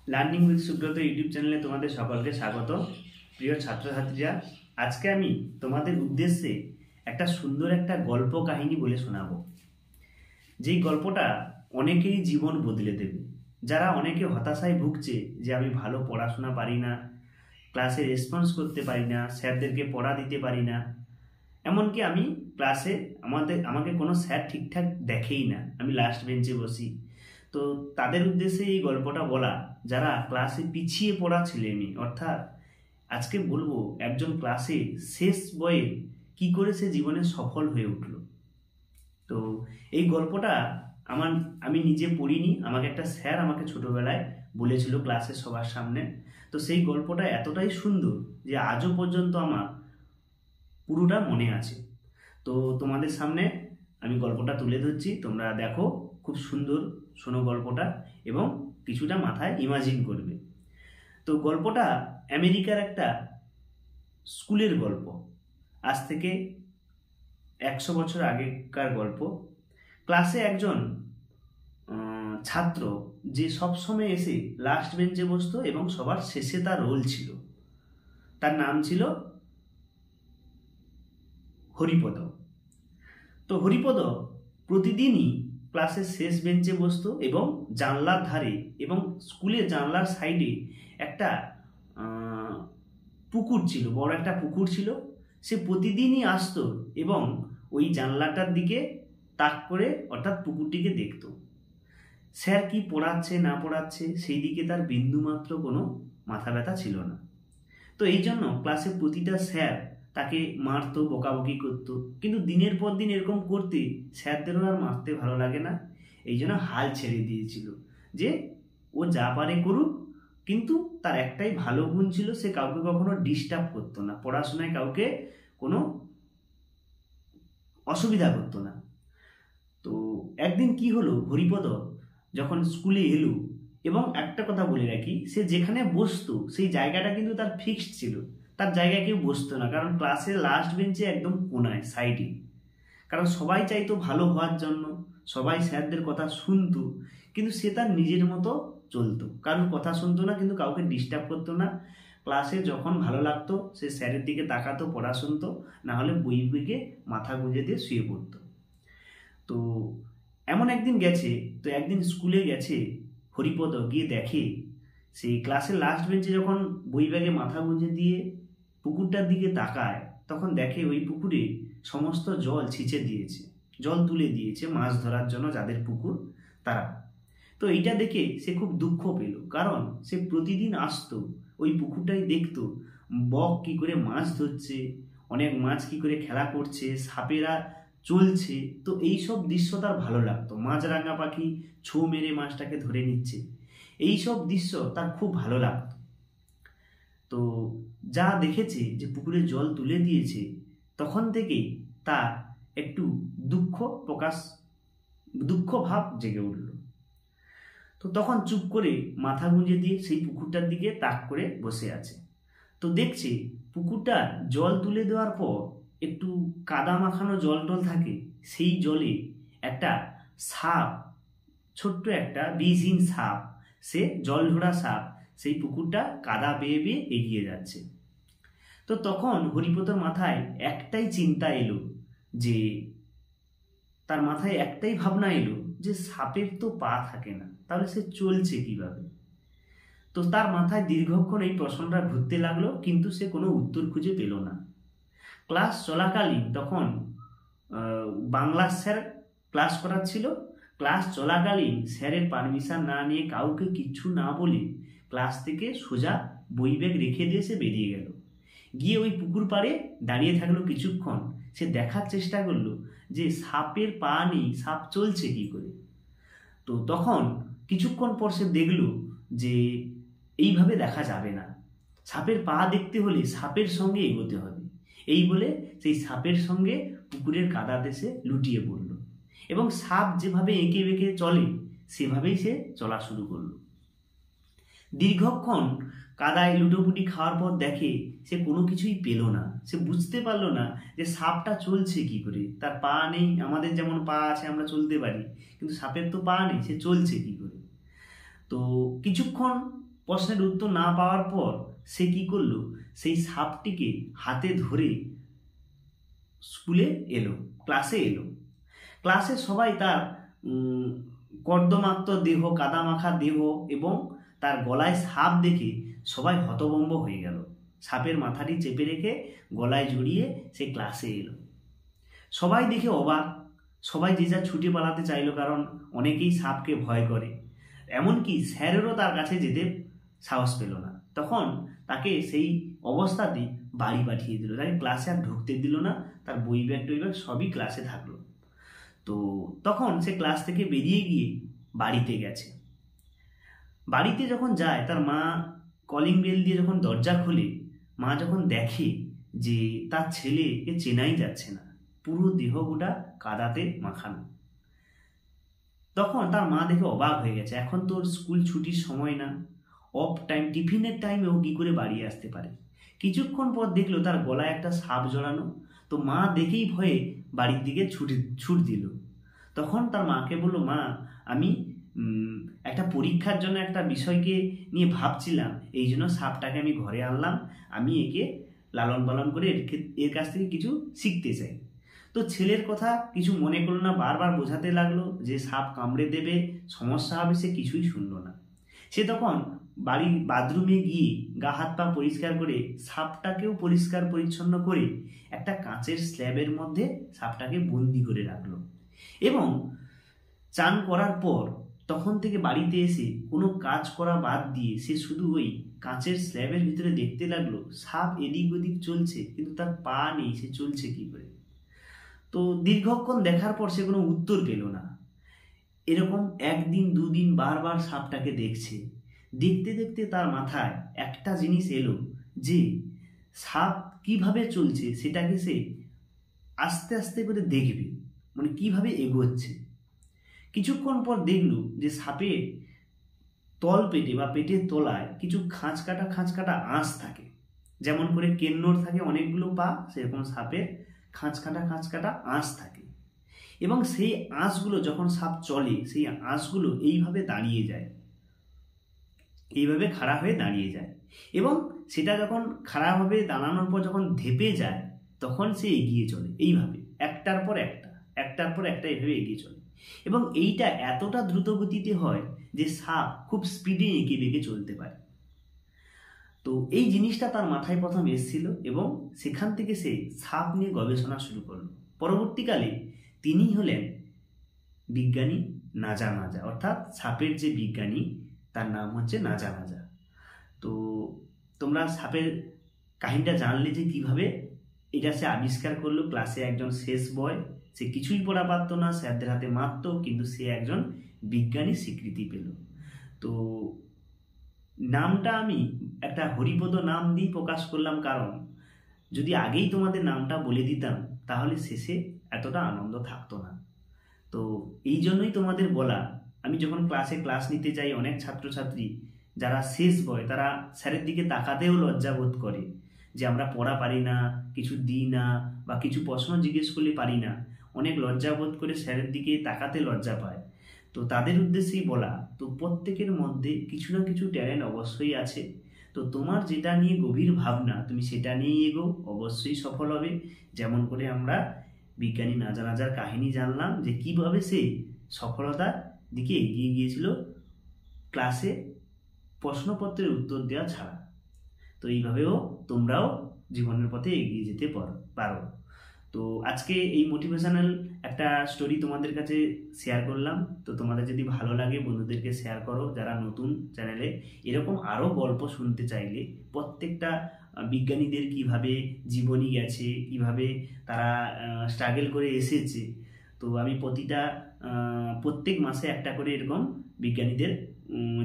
Learning with Subrata YouTube চ্যানেলে তোমাদের সকলকে স্বাগত। প্রিয় ছাত্রছাত্রীরা, আজকে আমি তোমাদের উদ্দেশ্যে একটা সুন্দর একটা গল্প কাহিনী বলে শোনাবো, যেই গল্পটা অনেকেরই জীবন বদলে দেবে। যারা অনেকে হতাশায় ভুগছে যে আমি ভালো পড়াশোনা পারি না, ক্লাসে রেসপন্স করতে পারি না, স্যারদেরকে পড়া দিতে পারি না, এমনকি আমি ক্লাসে আমাকে কোনো স্যার ঠিকঠাক দেখেই না, আমি লাস্ট বেঞ্চে বসি। তো তাদের উদ্দেশ্যে এই গল্পটা বলা, যারা ক্লাসে পিছিয়ে পড়া ছেলে মেয়ে, অর্থাৎ আজকে বলবো একজন ক্লাসে শেষ বয়ে কি করে সে জীবনে সফল হয়ে উঠল। তো এই গল্পটা আমি নিজে পড়িনি, আমাকে একটা স্যার আমাকে ছোটবেলায় বলেছিল ক্লাসে সবার সামনে। তো সেই গল্পটা এতটাই সুন্দর যে আজও পর্যন্ত আমার পুরোটা মনে আছে। তো তোমাদের সামনে আমি গল্পটা তুলে ধরছি, তোমরা দেখো, খুব সুন্দর শোনো গল্পটা এবং কিছুটা মাথায় ইমাজিন করবে। তো গল্পটা আমেরিকার একটা স্কুলের গল্প, আজ থেকে 100 বছর আগেকার গল্প। ক্লাসে একজন ছাত্র যে সবসময় এসে লাস্ট বেঞ্চে বসতো এবং সবার শেষে তার রোল ছিল, তার নাম ছিল হরিপদ। তো হরিপদ প্রতিদিনই ক্লাসের শেষ বেঞ্চে বসতো এবং জানলার ধারে এবং স্কুলের জানলার সাইডে একটা পুকুর ছিল, বড় একটা পুকুর ছিল। সে প্রতিদিনই আসতো এবং ওই জানলাটার দিকে তাক করে, অর্থাৎ পুকুরটিকে দেখতো। স্যার কি পড়াচ্ছে না পড়াচ্ছে সেই দিকে তার বিন্দুমাত্র কোনো মাথা ব্যথা ছিল না। তো এই জন্য ক্লাসে প্রতিটা স্যার তাকে মারতো, বকাবকি করতো, কিন্তু দিনের পর দিন এরকম করতে স্যারদেরও আর মারতে ভালো লাগে না। এই জন্য হাল ছেড়ে দিয়েছিল যে ও যা পারে করুক, কিন্তু তার একটাই ভালো গুণ ছিল, সে কাউকে কখনো ডিস্টার্ব করতো না, পড়াশোনায় কাউকে কোনো অসুবিধা করতো না। তো একদিন কি হলো, হরিপদ যখন স্কুলে এলো, এবং একটা কথা বলে রাখি, সে যেখানে বসতো সেই জায়গাটা কিন্তু তার ফিক্সড ছিল, তার জায়গায় কেউ বসতো না, কারণ ক্লাসের লাস্ট বেঞ্চে একদম কোনায় সাইডে। কারণ সবাই চাইতো ভালো হওয়ার জন্য, সবাই স্যারদের কথা শুনতো, কিন্তু সে তার নিজের মতো চলতো, কারোর কথা শুনতো না, কিন্তু কাউকে ডিস্টার্ব করতো না। ক্লাসে যখন ভালো লাগতো সে স্যারের দিকে তাকাতো, পড়া শুনতো, না হলে বই বইকে মাথা গুঁজে দিয়ে শুয়ে পড়তো। তো এমন একদিন গেছে, তো একদিন স্কুলে গেছে হরিপদ, গিয়ে দেখে সেই ক্লাসের লাস্ট বেঞ্চে যখন বই ব্যাগে মাথা গুঁজে দিয়ে পুকুরটার দিকে তাকায়, তখন দেখে ওই পুকুরে সমস্ত জল ছিঁচে দিয়েছে, জল তুলে দিয়েছে মাছ ধরার জন্য যাদের পুকুর তারা। তো এইটা দেখে সে খুব দুঃখ পেল, কারণ সে প্রতিদিন আসতো ওই পুকুরটাই দেখতো, বক কি করে মাছ ধরছে, অনেক মাছ কি করে খেলা করছে, সাপেরা চলছে। তো এই সব দৃশ্য তার ভালো লাগতো, মাছরাঙা পাখি ছোঁ মেরে মাছটাকে ধরে নিচ্ছে, এই সব দৃশ্য তার খুব ভালো লাগতো। তো যা দেখেছে যে পুকুরে জল তুলে দিয়েছে, তখন থেকেই তার একটু দুঃখ ভাব জেগে উঠল। তো তখন চুপ করে মাথা গুঁজে দিয়ে সেই পুকুরটার দিকে তাক করে বসে আছে। তো দেখছে পুকুরটা জল তুলে দেওয়ার পর একটু কাদা মাখানো জল টল থাকে, সেই জলে একটা সাপ, ছোট্ট একটা বিষহীন সাপ, সে জলঢোড়া সাপ, সেই পুকুরটা কাদা বেয়ে বেয়ে এগিয়ে যাচ্ছে। তো তখন হরিপদর মাথায় একটাই চিন্তা এলো, যে তার মাথায় একটাই ভাবনা এলো যে সাপের তো পা থাকে না, তাহলে সে চলছে কিভাবে। তো তার মাথায় দীর্ঘক্ষণ এই প্রশ্নটা ঘুরতে লাগলো, কিন্তু সে কোনো উত্তর খুঁজে পেল না। ক্লাস চলাকালীন তখন বাংলা স্যার ক্লাস করাচ্ছিল, ক্লাস চলাকালীন স্যারের পারমিশন না নিয়ে, কাউকে কিচ্ছু না বলে ক্লাস থেকে সোজা বই ব্যাগ রেখে দিয়ে সে বেরিয়ে গেল। গিয়ে ওই পুকুর পাড়ে দাঁড়িয়ে থাকলো কিছুক্ষণ, সে দেখার চেষ্টা করলো যে সাপের পা নেই, সাপ চলছে কি করে। তো তখন কিছুক্ষণ পর সে দেখলো যে এইভাবে দেখা যাবে না, সাপের পা দেখতে হলে সাপের সঙ্গে এগোতে হবে। এই বলে সেই সাপের সঙ্গে পুকুরের কাদাতে সে লুটিয়ে পড়ল, এবং সাপ যেভাবে এঁকে বেঁকে চলে সেভাবেই সে চলা শুরু করলো। দীর্ঘক্ষণ কাদায় লুটোপুটি খাওয়ার পর দেখে সে কোনো কিছুই পেল না, সে বুঝতে পারলো না যে সাপটা চলছে কি করে, তার পা নেই, আমাদের যেমন পা আছে আমরা চলতে পারি, কিন্তু সাপের তো পা নেই, সে চলছে কি করে। তো কিছুক্ষণ প্রশ্নের উত্তর না পাওয়ার পর সে কি করলো, সেই সাপটিকে হাতে ধরে স্কুলে এলো, ক্লাসে এলো। ক্লাসে সবাই তার কর্দমাক্ত দেহ, কাদামাখা দেহ এবং তার গলায় সাপ দেখে সবাই হতভম্ব হয়ে গেল। সাপের মাথাটি চেপে রেখে গলায় জড়িয়ে সে ক্লাসে এলো। সবাই দেখে অবাক, সবাই যে যা ছুটে পালাতে চাইলো, কারণ অনেকেই সাপকে ভয় করে। এমনকি স্যারেরও তার কাছে যেতে সাহস পেল না। তখন তাকে সেই অবস্থাতে বাড়ি পাঠিয়ে দিল, তাকে ক্লাসে আর ঢুকতে দিল না। তার বই ব্যাগ টই ব্যাগ সবই ক্লাসে থাকলো। তো তখন সে ক্লাস থেকে বেরিয়ে গিয়ে বাড়িতে গেছে। বাড়িতে যখন যায়, তার মা কলিং বেল দিয়ে যখন দরজা খোলে, মা যখন দেখে যে তার ছেলেকে চেনাই যাচ্ছে না, পুরো দেহ গোটা কাদাতে মাখানো, তখন তার মা দেখে অবাক হয়ে গেছে। এখন তোর স্কুল ছুটির সময় না, অফ টাইম, টিফিনের টাইমে ও কী করে বাড়ি আসতে পারে। কিছুক্ষণ পর দেখলো তার গলায় একটা সাপ জড়ানো। তো মা দেখেই ভয়ে বাড়ির দিকে ছুট দিল। তখন তার মাকে বলল, মা আমি একটা পরীক্ষার জন্য একটা বিষয়কে নিয়ে ভাবছিলাম, এই জন্য সাপটাকে আমি ঘরে আনলাম, আমি একে লালন পালন করে এর কাছ থেকে কিছু শিখতে চাই। তো ছেলের কথা কিছু মনে করলো না, বারবার বোঝাতে লাগলো যে সাপ কামড়ে দেবে, সমস্যা হবে, সে কিছুই শুনলো না। সে তখন বাড়ির বাথরুমে গিয়ে গা হাত পা পরিষ্কার করে সাপটাকেও পরিষ্কার পরিচ্ছন্ন করে একটা কাঁচের স্ল্যাবের মধ্যে সাপটাকে বন্দি করে রাখলো। এবং চান করার পর তখন থেকে বাড়িতে এসে কোনো কাজ করা বাদ দিয়ে সে শুধু ওই কাঁচের স্ল্যাবের ভিতরে দেখতে লাগলো সাপ এদিক ওদিক চলছে, কিন্তু তার পা নেই, সে চলছে কি করে। তো দীর্ঘক্ষণ দেখার পর সে কোনো উত্তর পেল না। এরকম একদিন দুদিন বারবার সাপটাকে দেখছে। দেখতে দেখতে তার মাথায় একটা জিনিস এলো যে সাপ কিভাবে চলছে সেটাকে সে আস্তে আস্তে করে দেখবে, মানে কিভাবে এগোচ্ছে। কিছুক্ষণ পর দেখলো যে সাপের তল পেটে বা পেটের তলায় কিছু খাঁচ কাটা আঁশ থাকে। যেমন করে কেন্নর থাকে অনেকগুলো পা, সেরকম সাপের খাঁচ কাটা আঁশ থাকে। এবং সেই আঁশগুলো যখন সাপ চলে, সেই আঁশগুলো এইভাবে দাঁড়িয়ে যায়, এইভাবে খাড়া হয়ে দাঁড়িয়ে যায়। এবং সেটা যখন খাড়াভাবে দাঁড়ানোর পর যখন ধেপে যায়, তখন সে এগিয়ে চলে এইভাবে, একটার পর একটা এইভাবে এগিয়ে চলে। এবং এইটা এতটা দ্রুত গতিতে হয় যে সাপ খুব স্পিডে এঁকে বেঁকে চলতে পারে। তো এই জিনিসটা তার মাথায় প্রথম এসেছিল এবং সেখান থেকে সে সাপ নিয়ে গবেষণা শুরু করলো। পরবর্তীকালে তিনি হলেন বিজ্ঞানী নাজা, অর্থাৎ সাপের যে বিজ্ঞানী তার নাম হচ্ছে নাজা। তো তোমরা সাপের কাহিনীটা জানলে যে কিভাবে এটা সে আবিষ্কার করলো। ক্লাসে একজন শেষ বয়, সে কিছুই পড়া পারত না, স্যারদের হাতে মারত, কিন্তু সে একজন বিজ্ঞানী স্বীকৃতি পেল। তো নামটা আমি একটা হরিপদ নাম দিয়ে প্রকাশ করলাম, কারণ যদি আগেই তোমাদের নামটা বলে দিতাম তাহলে শেষে এতটা আনন্দ থাকতো না। তো এই জন্যই তোমাদের বলা, আমি যখন ক্লাস নিতে যাই, অনেক ছাত্রছাত্রী যারা শেষ বয় তারা স্যারের দিকে তাকাতেও লজ্জা বোধ করে যে আমরা পড়া পারি না, কিছু দিই না, বা কিছু প্রশ্ন জিজ্ঞেস করলে পারি না, অনেক লজ্জা বোধ করে স্যারের দিকে তাকাতে লজ্জা পায়। তো তাদের উদ্দেশ্যেই বলা, তো প্রত্যেকের মধ্যে কিছু না কিছু ট্যালেন্ট অবশ্যই আছে। তো তোমার যেটা নিয়ে গভীর ভাবনা, তুমি সেটা নিয়েই এগো, অবশ্যই সফল হবে। যেমন করে আমরা বিজ্ঞানী নাজার কাহিনী জানলাম যে কিভাবে সে সফলতার দিকে এগিয়ে গিয়েছিল ক্লাসে প্রশ্নপত্রের উত্তর দেওয়া ছাড়া। তো এইভাবেও তোমরাও জীবনের পথে এগিয়ে যেতে পারো। তো আজকে এই মোটিভেশনাল একটা স্টোরি তোমাদের কাছে শেয়ার করলাম। তো তোমাদের যদি ভালো লাগে বন্ধুদেরকে শেয়ার করো যারা নতুন চ্যানেলে। এরকম আরও গল্প শুনতে চাইলে, প্রত্যেকটা বিজ্ঞানীদের কিভাবে জীবনী গেছে, কিভাবে তারা স্ট্রাগল করে এসেছে, তো আমি প্রত্যেক মাসে একটা করে এরকম বিজ্ঞানীদের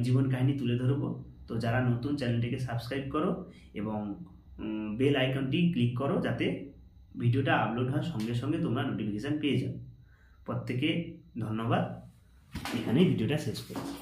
জীবন কাহিনী তুলে ধরবো। তো যারা নতুন, চ্যানেলটিকে সাবস্ক্রাইব করো এবং বেল আইকনটি ক্লিক করো, যাতে ভিডিওটা আপলোড হওয়ার সঙ্গে সঙ্গে তোমরা নোটিফিকেশান পেয়ে যাও। প্রত্যেকে ধন্যবাদ। এখানেই ভিডিওটা শেষ করছি।